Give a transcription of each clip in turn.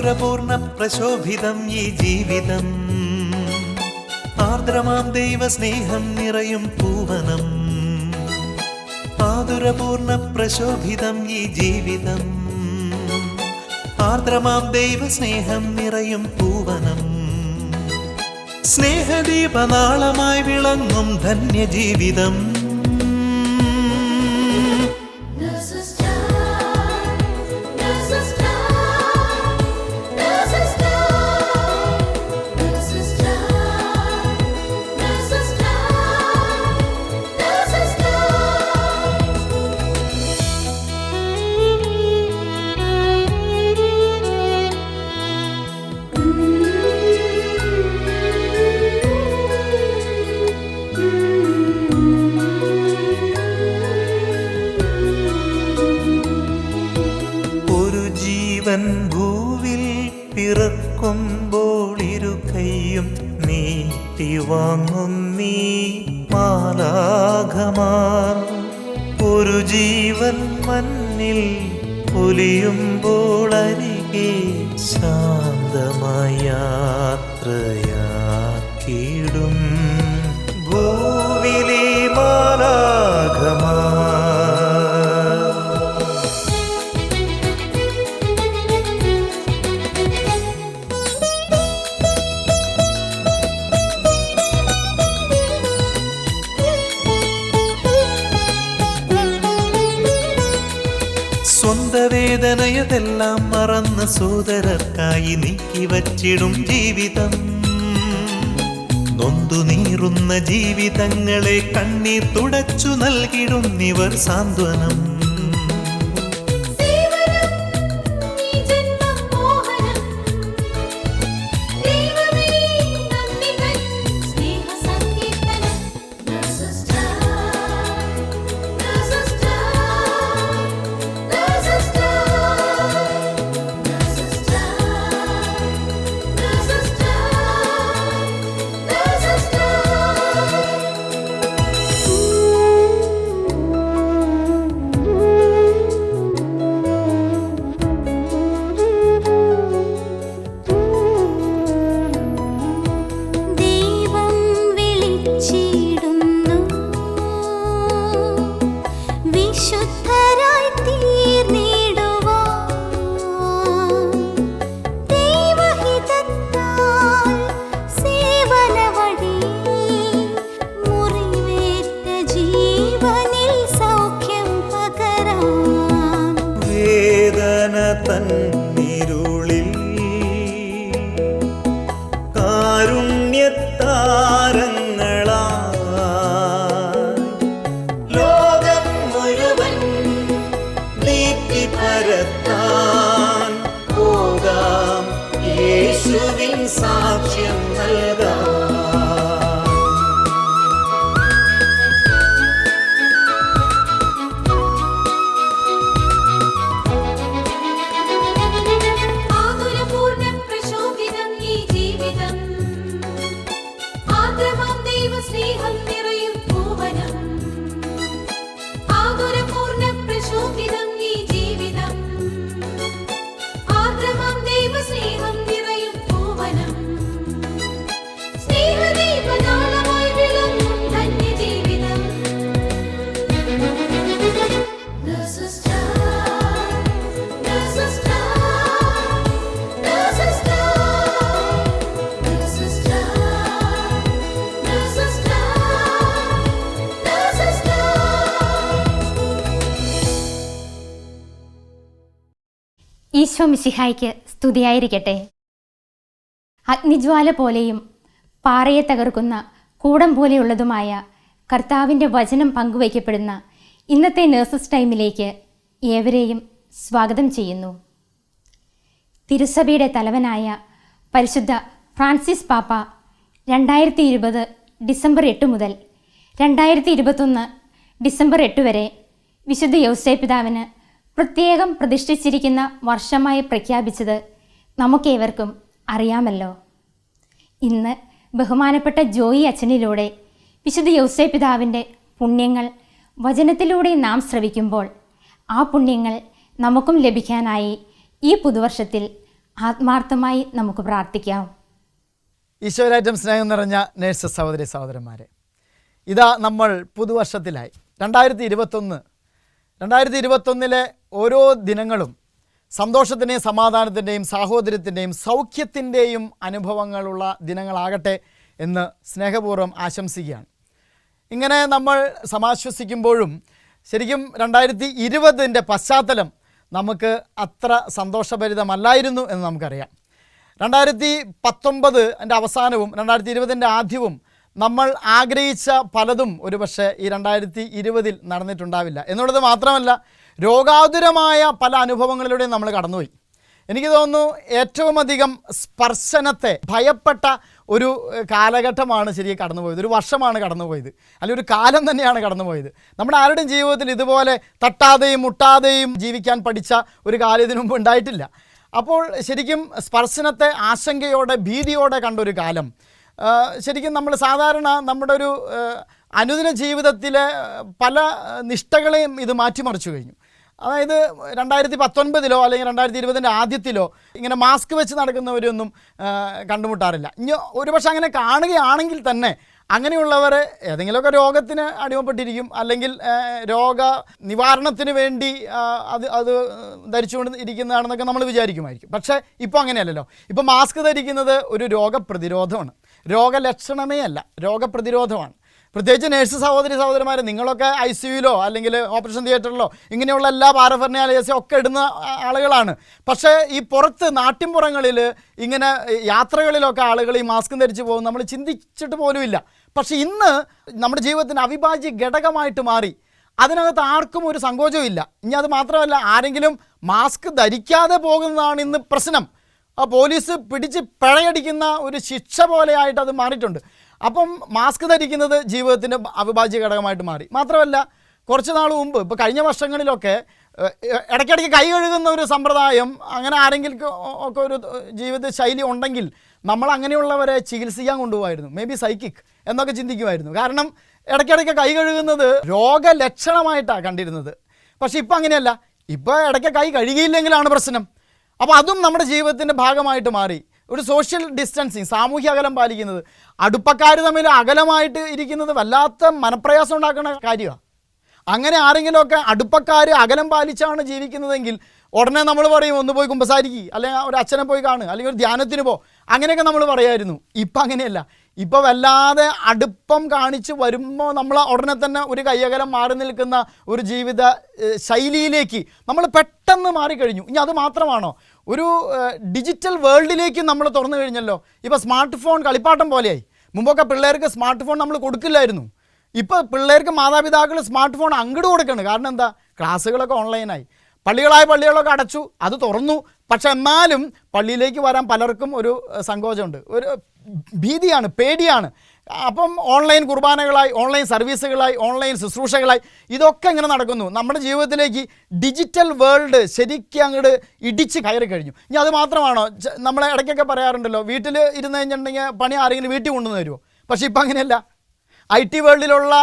ആതുരപൂർണ്ണ പ്രശോഭിതം ഈ ജീവിതം, ആർദ്രമാം ദൈവസ്നേഹം നിറയും പൂവനം. ആതുരപൂർണ്ണ പ്രശോഭിതം ഈ ജീവിതം, ആർദ്രമാം ദൈവസ്നേഹം നിറയും പൂവനം. സ്നേഹദീപനാളമായി വിളങ്ങും ധന്യജീവിതം. ഭൂവിൽ പിറക്കുമ്പോൾ ഇരു കൈയും നീട്ടി വാങ്ങും നീ മാലാഖമാർ. ഒരു ജീവൻ മണ്ണിൽ പൊലിയുമ്പോൾ അരികെ ശാന്തമായ യാത്രയാക്കിയിടും ഭൂവിലെ മാലാഖമാർ. സ്വന്ത വേദനയതെല്ലാം മറന്ന് സോദരർക്കായി നീക്കി വച്ചിടും ജീവിതം. നൊന്തു നീറുന്ന ജീവിതങ്ങളെ കണ്ണീർ തുടച്ചു നൽകിടുന്നിവർ സാന്ത്വനം. തന്നിരുളിൽ കാരുണ്യത്താരങ്ങളായി ലോകം മുഴുവൻ ദീപ്തി പരത്താൻ പോകാം, യേശുവിൻ സാക്ഷ്യം നൽകാം. ഈശോ മിശിഹായ്ക്ക് സ്തുതിയായിരിക്കട്ടെ. അഗ്നിജ്വാല പോലെയും പാറയെ തകർക്കുന്ന കൂടം പോലെയുള്ളതുമായ കർത്താവിൻ്റെ വചനം പങ്കുവയ്ക്കപ്പെടുന്ന ഇന്നത്തെ നേഴ്സസ് ടൈമിലേക്ക് ഏവരെയും സ്വാഗതം ചെയ്യുന്നു. തിരുസഭയുടെ തലവനായ പരിശുദ്ധ ഫ്രാൻസിസ് പാപ്പ 2020 ഡിസംബർ 8 മുതൽ 2021 ഡിസംബർ 8 വരെ വിശുദ്ധ യൗസേപ്പ് പിതാവിന് പ്രത്യേകം പ്രതിഷ്ഠിച്ചിരിക്കുന്ന വർഷമായി പ്രഖ്യാപിച്ചത് നമുക്കേവർക്കും അറിയാമല്ലോ. ഇന്ന് ബഹുമാനപ്പെട്ട ജോയി അച്ഛനിലൂടെ വിശുദ്ധ യൗസേപ്പ് പിതാവിൻ്റെ പുണ്യങ്ങൾ വചനത്തിലൂടെ നാം ശ്രവിക്കുമ്പോൾ ആ പുണ്യങ്ങൾ നമുക്കും ലഭിക്കാനായി ഈ പുതുവർഷത്തിൽ ആത്മാർത്ഥമായി നമുക്ക് പ്രാർത്ഥിക്കാം. ഈശോയിലേറ്റം സ്നേഹം നിറഞ്ഞ നേഴ്സ് സഹോദരി സഹോദരന്മാരെ, ഇതാ നമ്മൾ പുതുവർഷത്തിലായി. 2021 ഓരോ ദിനങ്ങളും സന്തോഷത്തിൻ്റെയും സമാധാനത്തിൻ്റെയും സാഹോദര്യത്തിൻ്റെയും സൗഖ്യത്തിൻ്റെയും അനുഭവങ്ങളുള്ള ദിനങ്ങളാകട്ടെ എന്ന് സ്നേഹപൂർവ്വം ആശംസിക്കുകയാണ്. ഇങ്ങനെ നമ്മൾ സമാശ്വസിക്കുമ്പോഴും ശരിക്കും 2020 പശ്ചാത്തലം നമുക്ക് അത്ര സന്തോഷഭരിതമല്ലായിരുന്നു എന്ന് നമുക്കറിയാം. 2019 അവസാനവും 2020 ആദ്യവും നമ്മൾ ആഗ്രഹിച്ച പലതും ഒരുപക്ഷെ ഈ 2020 നടന്നിട്ടുണ്ടാവില്ല എന്നുള്ളത് മാത്രമല്ല, രോഗാതുരമായ പല അനുഭവങ്ങളിലൂടെയും നമ്മൾ കടന്നുപോയി. എനിക്ക് തോന്നുന്നു ഏറ്റവും അധികം സ്പർശനത്തെ ഭയപ്പെട്ട ഒരു കാലഘട്ടമാണ് ശരിക്കും കടന്നുപോയത്, ഒരു വർഷമാണ് കടന്നുപോയത്, അല്ലെങ്കിൽ ഒരു കാലം തന്നെയാണ് കടന്നുപോയത്. നമ്മുടെ ആരുടെയും ജീവിതത്തിൽ ഇതുപോലെ തട്ടാതെയും മുട്ടാതെയും ജീവിക്കാൻ പഠിച്ച ഒരു കാലം ഇതിനു മുമ്പ് ഉണ്ടായിട്ടില്ല. അപ്പോൾ ശരിക്കും സ്പർശനത്തെ ആശങ്കയോടെ ഭീതിയോടെ കണ്ടൊരു കാലം. ശരിക്കും നമ്മൾ സാധാരണ നമ്മുടെ ഒരു അനുദിന ജീവിതത്തിലെ പല നിഷ്ഠകളെയും ഇത് മാറ്റിമറിച്ചു കഴിഞ്ഞു. അതായത് 2019 അല്ലെങ്കിൽ 2020 ആദ്യത്തിലോ ഇങ്ങനെ മാസ്ക് വെച്ച് നടക്കുന്നവരൊന്നും കണ്ടുമുട്ടാറില്ല. ഇനി ഒരുപക്ഷെ അങ്ങനെ കാണുകയാണെങ്കിൽ തന്നെ അങ്ങനെയുള്ളവർ ഏതെങ്കിലുമൊക്കെ രോഗത്തിന് അടിമപ്പെട്ടിരിക്കും, അല്ലെങ്കിൽ രോഗ നിവാരണത്തിന് വേണ്ടി അത് ധരിച്ചുകൊണ്ട് ഇരിക്കുന്നതാണെന്നൊക്കെ നമ്മൾ വിചാരിക്കുമായിരിക്കും. പക്ഷേ ഇപ്പോൾ അങ്ങനെയല്ലല്ലോ. ഇപ്പോൾ മാസ്ക് ധരിക്കുന്നത് ഒരു രോഗപ്രതിരോധമാണ്, രോഗലക്ഷണമേ അല്ല, രോഗപ്രതിരോധമാണ്. പ്രത്യേകിച്ച് നേഴ്സ് സഹോദരന്മാർ, നിങ്ങളൊക്കെ ICUയിലോ അല്ലെങ്കിൽ ഓപ്പറേഷൻ തിയേറ്ററിലോ ഇങ്ങനെയുള്ള എല്ലാ പാരഫെർനാലിയസും ഒക്കെ ഇടുന്ന ആളുകളാണ്. പക്ഷേ ഈ പുറത്ത് നാട്ടിൻപുറങ്ങളിൽ ഇങ്ങനെ യാത്രകളിലൊക്കെ ആളുകൾ ഈ മാസ്ക് ധരിച്ച് പോകും നമ്മൾ ചിന്തിച്ചിട്ട് പോലുമില്ല. പക്ഷേ ഇന്ന് നമ്മുടെ ജീവിതത്തിൻ്റെ അവിഭാജ്യ ഘടകമായിട്ട് മാറി. അതിനകത്ത് ആർക്കും ഒരു സങ്കോചവും ഇല്ല. ഇനി അത് മാത്രമല്ല, ആരെങ്കിലും മാസ്ക് ധരിക്കാതെ പോകുന്നതാണ് ഇന്ന് പ്രശ്നം. ആ പോലീസ് പിടിച്ച് പിഴയടിക്കുന്ന ഒരു ശിക്ഷ പോലെയായിട്ട് അത് മാറിയിട്ടുണ്ട്. അപ്പം മാസ്ക് ധരിക്കുന്നത് ജീവിതത്തിൻ്റെ അവിഭാജ്യ ഘടകമായിട്ട് മാറി. മാത്രമല്ല, കുറച്ച് നാൾ മുമ്പ്, ഇപ്പോൾ കഴിഞ്ഞ വർഷങ്ങളിലൊക്കെ ഇടയ്ക്കിടയ്ക്ക് കൈ കഴുകുന്ന ഒരു സമ്പ്രദായം അങ്ങനെ ആരെങ്കിലും ഒക്കെ ഒരു ജീവിത ശൈലി ഉണ്ടെങ്കിൽ നമ്മൾ അങ്ങനെയുള്ളവരെ ചികിത്സിക്കാൻ കൊണ്ടുപോകായിരുന്നു, മേ ബി സൈക്കിക് എന്നൊക്കെ ചിന്തിക്കുമായിരുന്നു. കാരണം ഇടയ്ക്കിടയ്ക്ക് കൈ കഴുകുന്നത് രോഗലക്ഷണമായിട്ടാണ് കണ്ടിരുന്നത്. പക്ഷെ ഇപ്പം അങ്ങനെയല്ല. ഇപ്പോൾ ഇടയ്ക്ക് കൈ കഴുകിയില്ലെങ്കിലാണ് പ്രശ്നം. അപ്പോൾ അതും നമ്മുടെ ജീവിതത്തിൻ്റെ ഭാഗമായിട്ട് മാറി. ഒരു സോഷ്യൽ ഡിസ്റ്റൻസിങ്, സാമൂഹ്യ അകലം പാലിക്കുന്നത്, അടുപ്പക്കാർ തമ്മിൽ അകലമായിട്ട് ഇരിക്കുന്നത് വല്ലാത്ത മനപ്രയാസം ഉണ്ടാക്കുന്ന കാര്യമാണ്. അങ്ങനെ ആരെങ്കിലുമൊക്കെ അടുപ്പക്കാർ അകലം പാലിച്ചാണ് ജീവിക്കുന്നതെങ്കിൽ ഉടനെ നമ്മൾ പറയും ഒന്ന് പോയി കുമ്പസാരിക്കുക, അല്ലെങ്കിൽ ഒരു അച്ഛനെ പോയി കാണുക, അല്ലെങ്കിൽ ഒരു ധ്യാനത്തിന് പോ, അങ്ങനെയൊക്കെ നമ്മൾ പറയായിരുന്നു. ഇപ്പം അങ്ങനെയല്ല. ഇപ്പോൾ വല്ലാതെ അടുപ്പം കാണിച്ച് വരുമ്പോൾ നമ്മൾ ഉടനെ തന്നെ ഒരു കയ്യകലം മാറി നിൽക്കുന്ന ഒരു ജീവിത ശൈലിയിലേക്ക് നമ്മൾ പെട്ടെന്ന് മാറിക്കഴിഞ്ഞു. ഇനി അത് മാത്രമാണോ, ഒരു ഡിജിറ്റൽ വേൾഡിലേക്ക് നമ്മൾ തുറന്നു കഴിഞ്ഞല്ലോ. ഇപ്പോൾ സ്മാർട്ട് ഫോൺ കളിപ്പാട്ടം പോലെയായി. മുമ്പൊക്കെ പിള്ളേർക്ക് സ്മാർട്ട് ഫോൺ നമ്മൾ കൊടുക്കില്ലായിരുന്നു. ഇപ്പോൾ പിള്ളേർക്ക് മാതാപിതാക്കൾ സ്മാർട്ട് ഫോൺ അങ്ങോട്ട് കൊടുക്കണം. കാരണം എന്താ, ക്ലാസ്സുകളൊക്കെ ഓൺലൈനായി. പള്ളികളൊക്കെ അടച്ചു, അത് തുറന്നു. പക്ഷെ എന്നാലും പള്ളിയിലേക്ക് വരാൻ പലർക്കും ഒരു സങ്കോചമുണ്ട്, ഒരു ഭീതിയാണ്, പേടിയാണ്. അപ്പം ഓൺലൈൻ കുർബാനകളായി, ഓൺലൈൻ സർവീസുകളായി, ഓൺലൈൻ ശുശ്രൂഷകളായി, ഇതൊക്കെ ഇങ്ങനെ നടക്കുന്നു. നമ്മുടെ ജീവിതത്തിലേക്ക് ഡിജിറ്റൽ വേൾഡ് ശരിക്കും അങ്ങോട്ട് ഇടിച്ച് കയറി കഴിഞ്ഞു. ഇനി അത് മാത്രമാണോ, നമ്മളെ ഇടയ്ക്കൊക്കെ പറയാറുണ്ടല്ലോ, വീട്ടിൽ ഇരുന്ന് കഴിഞ്ഞിട്ടുണ്ടെങ്കിൽ പണി ആരെങ്കിലും വീട്ടിൽ കൊണ്ടുവന്ന് തരുമോ? പക്ഷേ ഇപ്പം അങ്ങനെയല്ല. IT വേൾഡിലുള്ള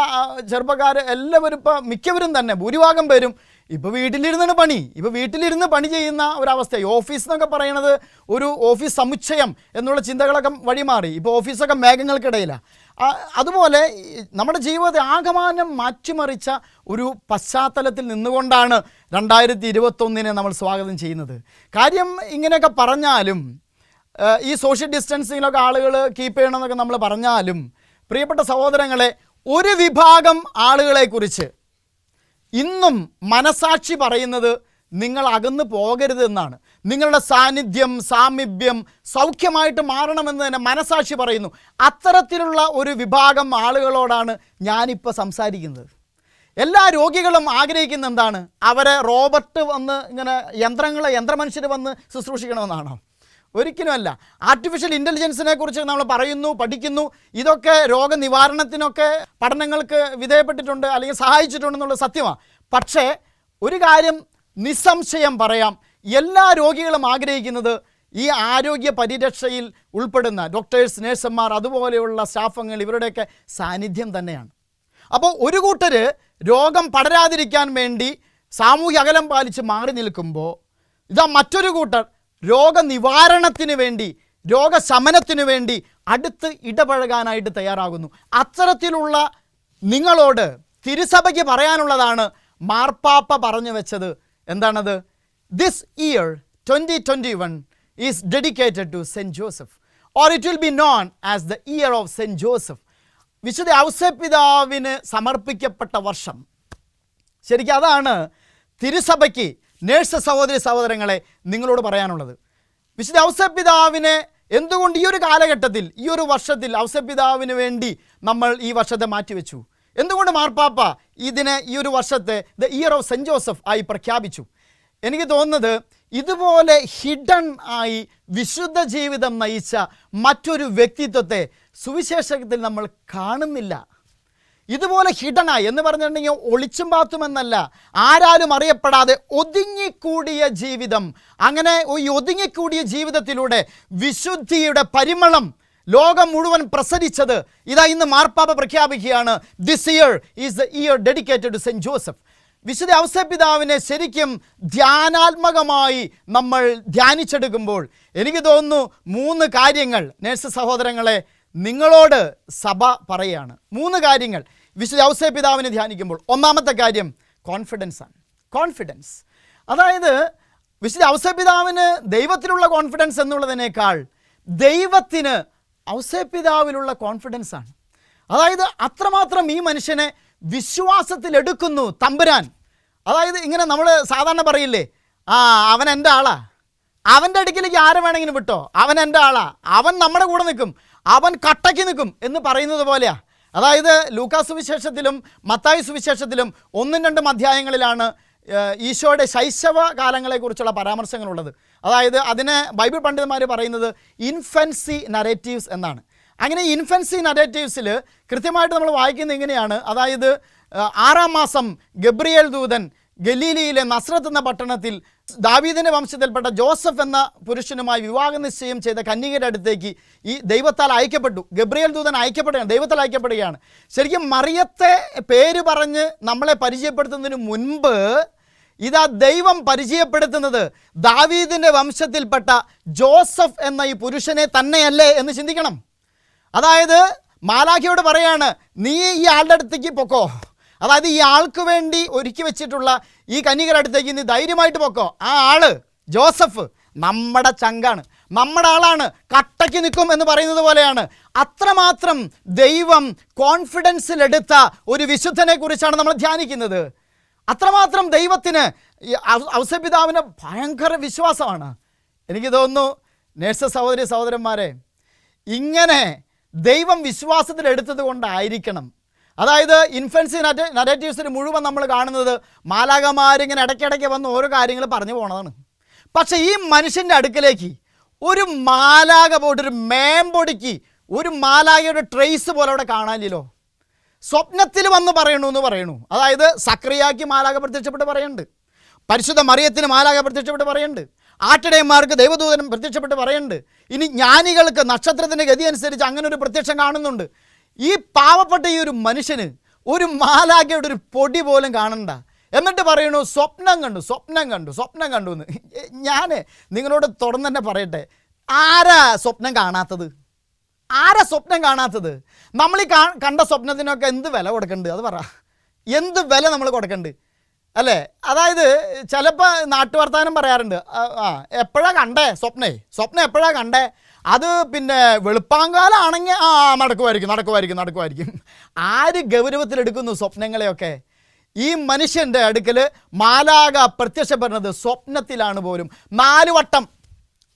ചെറുപ്പക്കാർ എല്ലാവരും, ഇപ്പോൾ മിക്കവരും തന്നെ ഭൂരിഭാഗം പേരും ഇപ്പോൾ വീട്ടിലിരുന്നാണ് പണി. ഇപ്പോൾ വീട്ടിലിരുന്ന് പണി ചെയ്യുന്ന ഒരവസ്ഥയായി. ഓഫീസ് എന്നൊക്കെ പറയുന്നത് ഒരു ഓഫീസ് സമുച്ചയം എന്നുള്ള ചിന്തകളൊക്കെ വഴിമാറി. ഇപ്പോൾ ഓഫീസൊക്കെ മേഘങ്ങൾക്കിടയിലാണ്. അതുപോലെ നമ്മുടെ ജീവിതത്തെ ആകമാനം മാറ്റിമറിച്ച ഒരു പശ്ചാത്തലത്തിൽ നിന്നുകൊണ്ടാണ് 2021 നമ്മൾ സ്വാഗതം ചെയ്യുന്നത്. കാര്യം ഇങ്ങനെയൊക്കെ പറഞ്ഞാലും, ഈ സോഷ്യൽ ഡിസ്റ്റൻസിങ്ങിലൊക്കെ ആളുകൾ കീപ്പ് ചെയ്യണമെന്നൊക്കെ നമ്മൾ പറഞ്ഞാലും, പ്രിയപ്പെട്ട സഹോദരങ്ങളെ, ഒരു വിഭാഗം ആളുകളെക്കുറിച്ച് ഇന്നും മനസാക്ഷി പറയുന്നത് നിങ്ങൾ അകന്നു പോകരുത് എന്നാണ്. നിങ്ങളുടെ സാന്നിധ്യം, സാമീപ്യം സൗഖ്യമായിട്ട് മാറണമെന്ന് തന്നെ മനസാക്ഷി പറയുന്നു. അത്തരത്തിലുള്ള ഒരു വിഭാഗം ആളുകളോടാണ് ഞാനിപ്പോൾ സംസാരിക്കുന്നത്. എല്ലാ രോഗികളും ആഗ്രഹിക്കുന്ന എന്താണ്, അവരെ റോബോട്ട് വന്ന് ഇങ്ങനെ യന്ത്രമനുഷ്യർ വന്ന് ശുശ്രൂഷിക്കണമെന്നാണോ? ഒരിക്കലുമല്ല. ആർട്ടിഫിഷ്യൽ ഇൻ്റലിജൻസിനെ കുറിച്ച് നമ്മൾ പറയുന്നു, പഠിക്കുന്നു. ഇതൊക്കെ രോഗനിവാരണത്തിനൊക്കെ പഠനങ്ങൾക്ക് വിധേയപ്പെട്ടിട്ടുണ്ട്, അല്ലെങ്കിൽ സഹായിച്ചിട്ടുണ്ടെന്നുള്ളത് സത്യമാണ്. പക്ഷേ ഒരു കാര്യം നിസ്സംശയം പറയാം, എല്ലാ രോഗികളും ആഗ്രഹിക്കുന്നത് ഈ ആരോഗ്യ പരിരക്ഷയിൽ ഉൾപ്പെടുന്ന ഡോക്ടേഴ്സ്, നേഴ്സുമാർ, അതുപോലെയുള്ള സ്റ്റാഫംഗങ്ങൾ, ഇവരുടെയൊക്കെ സാന്നിധ്യം തന്നെയാണ്. അപ്പോൾ ഒരു കൂട്ടർ രോഗം പടരാതിരിക്കാൻ വേണ്ടി സാമൂഹ്യ അകലം പാലിച്ച് മാറി നിൽക്കുമ്പോൾ, ഇതാ മറ്റൊരു കൂട്ടർ രോഗനിവാരണത്തിന് വേണ്ടി, രോഗശമനത്തിനു വേണ്ടി അടുത്ത് ഇടപഴകാനായിട്ട് തയ്യാറാകുന്നു. അത്തരത്തിലുള്ള നിങ്ങളോട് തിരുസഭയ്ക്ക് പറയാനുള്ളതാണ് മാർപ്പാപ്പ പറഞ്ഞു വെച്ചത്. എന്താണത്? This year 2021 is dedicated to saint Joseph, or it will be known as the year of saint Joseph. വിശുദ്ധ ഔസേപ്പിതാവിന് സമർപ്പിക്കപ്പെട്ട വർഷം. ശരിക്കും അതാണ് തിരുസഭയ്ക്ക്, നേഴ്സ് സഹോദരി സഹോദരങ്ങളെ, നിങ്ങളോട് പറയാനുള്ളത്. വിശുദ്ധ ഔസേപ്പിതാവിനെ എന്തുകൊണ്ട് ഈ ഒരു കാലഘട്ടത്തിൽ, ഈ ഒരു വർഷത്തിൽ ഔസേപ്പിതാവിന് വേണ്ടി നമ്മൾ ഈ വർഷത്തെ മാറ്റിവെച്ചു? എന്തുകൊണ്ട് മാർപ്പാപ്പ ഇതിനെ ഈ ഒരു വർഷത്തെ the year of saint Joseph ആയി പ്രഖ്യാപിച്ചു? എനിക്ക് തോന്നുന്നത് ഇതുപോലെ ഹിഡൻ ആയി വിശുദ്ധ ജീവിതം നയിച്ച മറ്റൊരു വ്യക്തിത്വത്തെ സുവിശേഷത്തിൽ നമ്മൾ കാണുന്നില്ല. ഇതുപോലെ ഹിഡനായി എന്ന് പറഞ്ഞിട്ടുണ്ടെങ്കിൽ ഒളിച്ചും പാത്തുമെന്നല്ല, ആരാലും അറിയപ്പെടാതെ ഒതുങ്ങിക്കൂടിയ ജീവിതം. അങ്ങനെ ഈ ഒതുങ്ങിക്കൂടിയ ജീവിതത്തിലൂടെ വിശുദ്ധിയുടെ പരിമളം ലോകം മുഴുവൻ പ്രസരിച്ചത് ഇതാ ഇന്ന് മാർപ്പാപ്പ പ്രഖ്യാപിക്കുകയാണ്. This year is the year dedicated to saint Joseph. വിശുദ്ധ ഔസേപ്പിതാവിനെ ശരിക്കും ധ്യാനാത്മകമായി നമ്മൾ ധ്യാനിച്ചെടുക്കുമ്പോൾ എനിക്ക് തോന്നുന്നു 3 കാര്യങ്ങൾ നേഴ്സ് സഹോദരങ്ങളെ നിങ്ങളോട് സഭ പറയുകയാണ്. 3 കാര്യങ്ങൾ വിശുദ്ധ ഔസേപ്പിതാവിനെ ധ്യാനിക്കുമ്പോൾ. ഒന്നാമത്തെ കാര്യം കോൺഫിഡൻസ് ആണ്. കോൺഫിഡൻസ്, അതായത് വിശുദ്ധ ഔസേപ്പിതാവിന് ദൈവത്തിലുള്ള കോൺഫിഡൻസ് എന്നുള്ളതിനേക്കാൾ ദൈവത്തിന് ഔസേപ്പിതാവിലുള്ള കോൺഫിഡൻസ് ആണ്. അതായത് അത്രമാത്രം ഈ മനുഷ്യനെ വിശ്വാസത്തിലെടുക്കുന്നു തമ്പുരാൻ. അതായത് ഇങ്ങനെ നമ്മൾ സാധാരണ പറയില്ലേ, അവൻ എൻ്റെ ആളാ, അവൻ്റെ അടുക്കിലേക്ക് ആരെ വേണമെങ്കിലും വിട്ടോ, അവൻ എൻ്റെ ആളാ, അവൻ നമ്മുടെ കൂടെ നിൽക്കും, അവൻ കട്ടയ്ക്ക് നിൽക്കും എന്ന് പറയുന്നത് പോലെയാണ്. അതായത് ലൂക്കാ സുവിശേഷത്തിലും മത്തായി സുവിശേഷത്തിലും 1-2 അധ്യായങ്ങളിലാണ് ഈശോയുടെ ശൈശവ കാലങ്ങളെക്കുറിച്ചുള്ള പരാമർശങ്ങളുള്ളത്. അതായത് അതിനെ ബൈബിൾ പണ്ഡിതന്മാർ പറയുന്നത് ഇൻഫൻസി നരേറ്റീവ്സ് എന്നാണ്. അങ്ങനെ ഇൻഫൻസി നരേറ്റീവ്സിൽ കൃത്യമായിട്ട് നമ്മൾ വായിക്കുന്നത് ഇങ്ങനെയാണ്. അതായത് 6-ാം മാസം ഗബ്രിയേൽ ദൂതൻ ഗലീലിയിലെ നസ്രത്ത് എന്ന പട്ടണത്തിൽ ദാവീദിൻ്റെ വംശത്തിൽപ്പെട്ട ജോസഫ് എന്ന പുരുഷനുമായി വിവാഹ നിശ്ചയം ചെയ്ത കന്യകയുടെ അടുത്തേക്ക് ഈ ദൈവത്താൽ അയക്കപ്പെട്ടു. ഗബ്രിയേൽ ദൂതൻ അയക്കപ്പെടുകയാണ്, ദൈവത്താൽ അയക്കപ്പെടുകയാണ്. ശരിക്കും മറിയത്തെ പേര് പറഞ്ഞ് നമ്മളെ പരിചയപ്പെടുത്തുന്നതിന് മുൻപ് ഇതാ ദൈവം പരിചയപ്പെടുത്തുന്നത് ദാവീദിൻ്റെ വംശത്തിൽപ്പെട്ട ജോസഫ് എന്ന ഈ പുരുഷനെ തന്നെയല്ലേ എന്ന് ചിന്തിക്കണം. അതായത് മാലാഖയോട് പറയാണ്, നീ ഈ ആളുടെ അടുത്തേക്ക് പൊക്കോ, അതായത് ഈ ആൾക്ക് വേണ്ടി ഒരുക്കി വെച്ചിട്ടുള്ള ഈ കന്യകയുടെ അടുത്തേക്ക് നീ ധൈര്യമായിട്ട് പൊക്കോ. ആ ആള് ജോസഫ് നമ്മുടെ ചങ്കാണ്, നമ്മുടെ ആളാണ്, കട്ടയ്ക്ക് നിൽക്കും എന്ന് പറയുന്നത് പോലെയാണ്. അത്രമാത്രം ദൈവം കോൺഫിഡൻസിലെടുത്ത ഒരു വിശുദ്ധനെ കുറിച്ചാണ് നമ്മൾ ധ്യാനിക്കുന്നത്. അത്രമാത്രം ദൈവത്തിന് ഔസേപ്പിതാവിന് ഭയങ്കര വിശ്വാസമാണ്. എനിക്ക് തോന്നുന്നു നേഴ്സ് സഹോദരി സഹോദരന്മാരെ, ഇങ്ങനെ ദൈവം വിശ്വാസത്തിലെടുത്തത് കൊണ്ടായിരിക്കണം. അതായത് ഇൻഫൻസി നരേറ്റീവ്സിൽ മുഴുവൻ നമ്മൾ കാണുന്നത് മാലാഖമാരിങ്ങനെ ഇടയ്ക്കിടയ്ക്ക് വന്ന് ഓരോ കാര്യങ്ങൾ പറഞ്ഞു പോണതാണ്. പക്ഷേ ഈ മനുഷ്യൻ്റെ അടുക്കലേക്ക് ഒരു മാലാഖ പോയിട്ട് ഒരു മേമ്പൊടിക്ക് ഒരു മാലാഖയുടെ ട്രേസ് പോലെ അവിടെ കാണാനില്ലല്ലോ. സ്വപ്നത്തിൽ വന്ന് പറയണു. അതായത് സക്രിയാക്കി മാലാഖ പ്രത്യക്ഷപ്പെട്ട് പറയുന്നുണ്ട്, പരിശുദ്ധ മറിയത്തിന് മാലാഖ പ്രത്യക്ഷപ്പെട്ട് പറയുന്നുണ്ട്, ആട്ടിടയന്മാർക്ക് ദൈവദൂതൻ പ്രത്യക്ഷപ്പെട്ട് പറയുന്നുണ്ട്, ഇനി ജ്ഞാനികൾക്ക് നക്ഷത്രത്തിൻ്റെ ഗതി അനുസരിച്ച് അങ്ങനെ ഒരു പ്രത്യക്ഷം കാണുന്നുണ്ട്. ഈ പാവപ്പെട്ട ഈ ഒരു മനുഷ്യന് ഒരു മാലാഖയുടെ ഒരു പൊടി പോലും കാണണ്ട. എന്നിട്ട് പറയണു സ്വപ്നം കണ്ടു എന്ന്. ഞാൻ നിങ്ങളോട് തുറന്ന് തന്നെ പറയട്ടെ, ആരാ സ്വപ്നം കാണാത്തത്? നമ്മൾ ഈ കണ്ട സ്വപ്നത്തിനൊക്കെ എന്ത് വില കൊടുക്കണ്ട്? അത് പറ, എന്ത് വില നമ്മൾ കൊടുക്കണ്ട് അല്ലേ? അതായത് ചിലപ്പോൾ നാട്ടുവർത്താനം പറയാറുണ്ട്, എപ്പോഴാണ് കണ്ടേ സ്വപ്നം എപ്പോഴാണ് കണ്ടേ? അത് പിന്നെ വെളുപ്പാങ്കാലാണെങ്കിൽ നടക്കുമായിരിക്കും. ആര് ഗൗരവത്തിലെടുക്കുന്നു സ്വപ്നങ്ങളെയൊക്കെ? ഈ മനുഷ്യൻ്റെ അടുക്കൽ മാലാഖ പ്രത്യക്ഷപ്പെടുന്നത് സ്വപ്നത്തിലാണ് പോലും. 4 വട്ടം,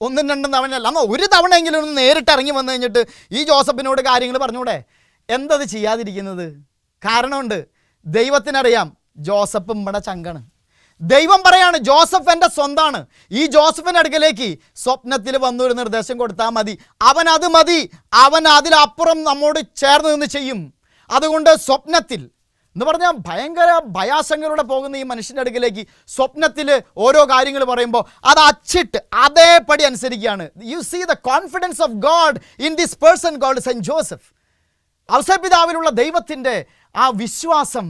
1-2 തവണയല്ല, അമ്മ ഒരു തവണയെങ്കിലും ഒന്ന് നേരിട്ട് ഇറങ്ങി വന്നു കഴിഞ്ഞിട്ട് ഈ ജോസഫിനോട് കാര്യങ്ങൾ പറഞ്ഞൂടെ? എന്തത് ചെയ്യാതിരിക്കുന്നത്? കാരണമുണ്ട്, ദൈവത്തിനറിയാം ജോസഫ് നമ്മുടെ ചങ്കാണ്. ദൈവം പറയാണ് ജോസഫ് എൻ്റെ സ്വന്തമാണ്. ഈ ജോസഫിൻ്റെ അടുക്കലേക്ക് സ്വപ്നത്തിൽ വന്നൊരു നിർദ്ദേശം കൊടുത്താൽ മതി, അവൻ അത് മതി, അവൻ അതിലപ്പുറം നമ്മോട് ചേർന്ന് നിന്ന് ചെയ്യും. അതുകൊണ്ട് സ്വപ്നത്തിൽ എന്ന് പറഞ്ഞാൽ ഭയങ്കര ഭയാശങ്കയിലൂടെ പോകുന്ന ഈ മനുഷ്യൻ്റെ അടുക്കലേക്ക് സ്വപ്നത്തിൽ ഓരോ കാര്യങ്ങൾ പറയുമ്പോൾ അത് അച്ചിട്ട് അതേപടി അനുസരിക്കുകയാണ്. You see the confidence of God in this person called Saint Joseph. ഔസേപ്പിതാവിലുള്ള ദൈവത്തിൻ്റെ ആ വിശ്വാസം